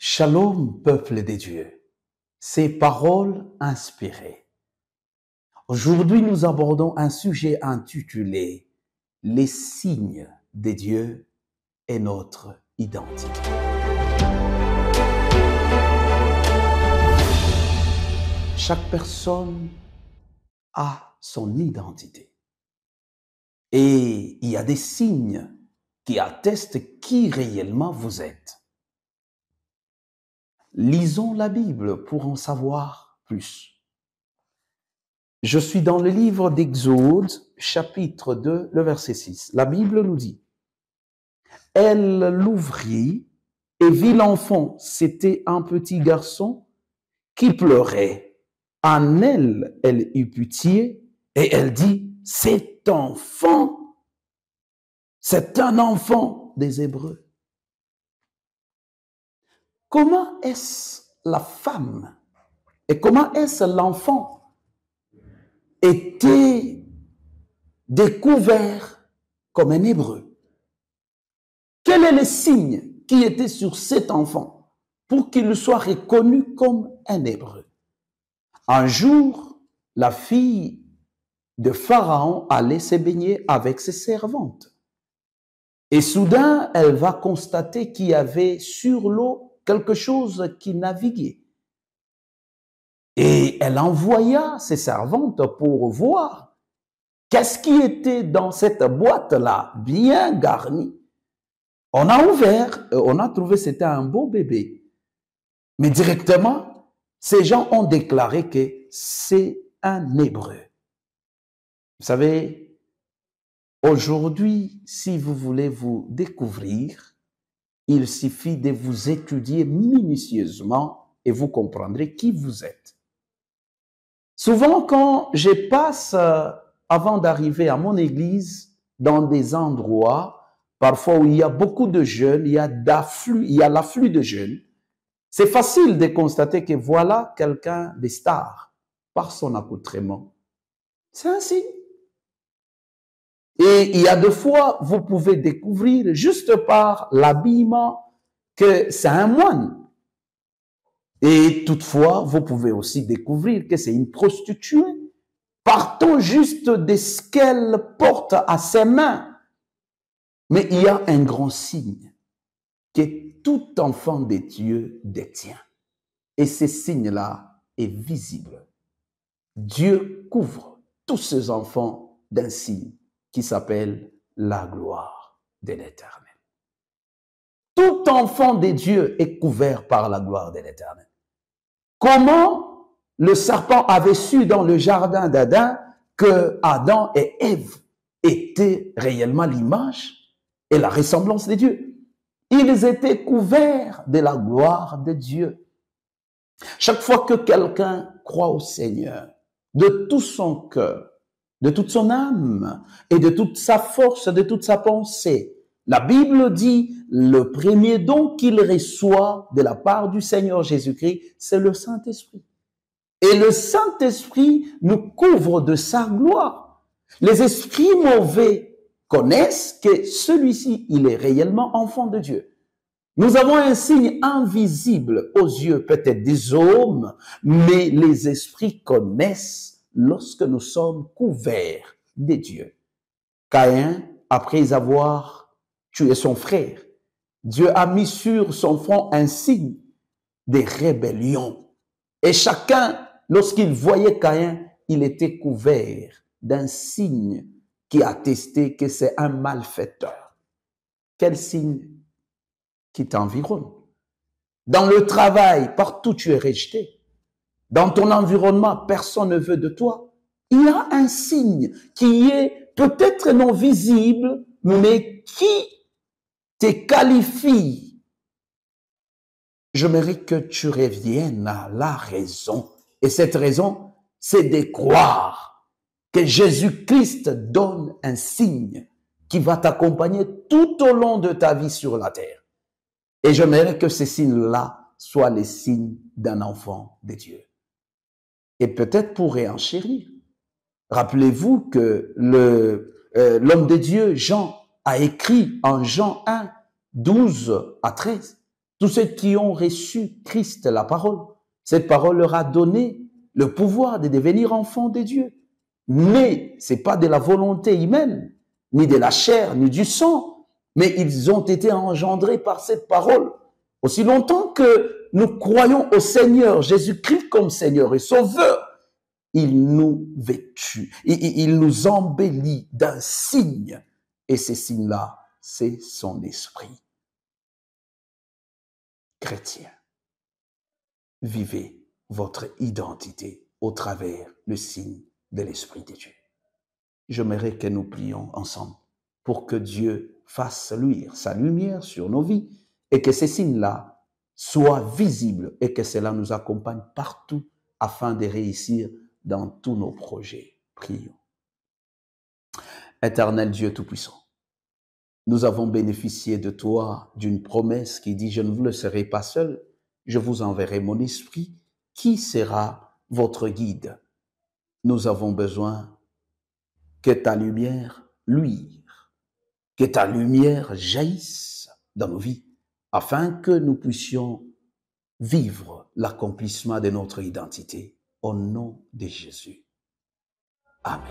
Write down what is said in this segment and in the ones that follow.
Shalom, peuple de Dieu. Ces paroles inspirées. Aujourd'hui, nous abordons un sujet intitulé « Les signes de Dieu et notre identité ». Chaque personne a son identité. Et il y a des signes qui attestent qui réellement vous êtes. Lisons la Bible pour en savoir plus. Je suis dans le livre d'Exode, chapitre 2, le verset 6. La Bible nous dit, « Elle l'ouvrit et vit l'enfant. C'était un petit garçon qui pleurait. En elle, elle eut pitié et elle dit, « Cet enfant, c'est un enfant des Hébreux. » Comment est-ce la femme et comment est-ce l'enfant était découvert comme un Hébreu? Quel est le signe qui était sur cet enfant pour qu'il soit reconnu comme un Hébreu? Un jour, la fille de Pharaon allait se baigner avec ses servantes. Et soudain, elle va constater qu'il y avait sur l'eau quelque chose qui naviguait. Et elle envoya ses servantes pour voir qu'est-ce qui était dans cette boîte-là, bien garnie. On a ouvert, on a trouvé que c'était un beau bébé. Mais directement, ces gens ont déclaré que c'est un Hébreu. Vous savez, aujourd'hui, si vous voulez vous découvrir, il suffit de vous étudier minutieusement et vous comprendrez qui vous êtes. Souvent, quand je passe, avant d'arriver à mon église, dans des endroits, parfois où il y a beaucoup de jeunes, il y a l'afflux de jeunes, c'est facile de constater que voilà quelqu'un de star par son accoutrement. C'est ainsi. Et il y a des fois, vous pouvez découvrir juste par l'habillement que c'est un moine. Et toutefois, vous pouvez aussi découvrir que c'est une prostituée. Partons juste de ce qu'elle porte à ses mains. Mais il y a un grand signe que tout enfant de Dieu détient. Et ce signe-là est visible. Dieu couvre tous ses enfants d'un signe qui s'appelle la gloire de l'Éternel. Tout enfant de Dieu est couvert par la gloire de l'Éternel. Comment le serpent avait su dans le jardin d'Adam que Adam et Ève étaient réellement l'image et la ressemblance de Dieu? Ils étaient couverts de la gloire de Dieu. Chaque fois que quelqu'un croit au Seigneur, de tout son cœur, de toute son âme et de toute sa force, de toute sa pensée, la Bible dit, le premier don qu'il reçoit de la part du Seigneur Jésus-Christ, c'est le Saint-Esprit. Et le Saint-Esprit nous couvre de sa gloire. Les esprits mauvais connaissent que celui-ci, il est réellement enfant de Dieu. Nous avons un signe invisible aux yeux peut-être des hommes, mais les esprits connaissent lorsque nous sommes couverts de Dieu. Caïn, après avoir tué son frère, Dieu a mis sur son front un signe de rébellion. Et chacun, lorsqu'il voyait Caïn, il était couvert d'un signe qui attestait que c'est un malfaiteur. Quel signe qui t'environne? Dans le travail, partout tu es rejeté. Dans ton environnement, personne ne veut de toi. Il y a un signe qui est peut-être non visible, mais qui te qualifie. J'aimerais que tu reviennes à la raison. Et cette raison, c'est de croire que Jésus-Christ donne un signe qui va t'accompagner tout au long de ta vie sur la terre. Et j'aimerais que ces signes-là soient les signes d'un enfant de Dieu. Et peut-être pour réenchérir. Rappelez-vous que l'homme de Dieu, Jean, a écrit en Jean 1, 12 à 13. Tous ceux qui ont reçu Christ, la parole, cette parole leur a donné le pouvoir de devenir enfants de Dieu. Mais ce n'est pas de la volonté humaine, ni de la chair, ni du sang, mais ils ont été engendrés par cette parole. Aussi longtemps que nous croyons au Seigneur Jésus-Christ comme Seigneur et Sauveur, il nous vêtit, il nous embellit d'un signe. Et ce signe-là, c'est son esprit. Chrétien, vivez votre identité au travers le signe de l'Esprit de Dieu. J'aimerais que nous prions ensemble pour que Dieu fasse luire sa lumière sur nos vies et que ces signes-là soient visibles et que cela nous accompagne partout afin de réussir dans tous nos projets. Prions. Éternel Dieu Tout-Puissant, nous avons bénéficié de toi d'une promesse qui dit « Je ne vous laisserai pas seul, je vous enverrai mon esprit, qui sera votre guide ?» Nous avons besoin que ta lumière luire, que ta lumière jaillisse dans nos vies, afin que nous puissions vivre l'accomplissement de notre identité. Au nom de Jésus. Amen.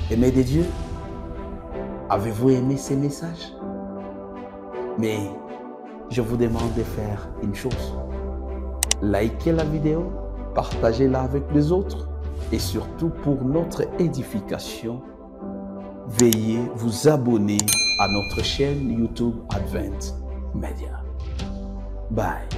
Aimés de Dieu, avez-vous aimé ces messages? Mais je vous demande de faire une chose. Likez la vidéo, partagez-la avec les autres et surtout pour notre édification, veuillez vous abonner à notre chaîne YouTube Advent Media. Bye.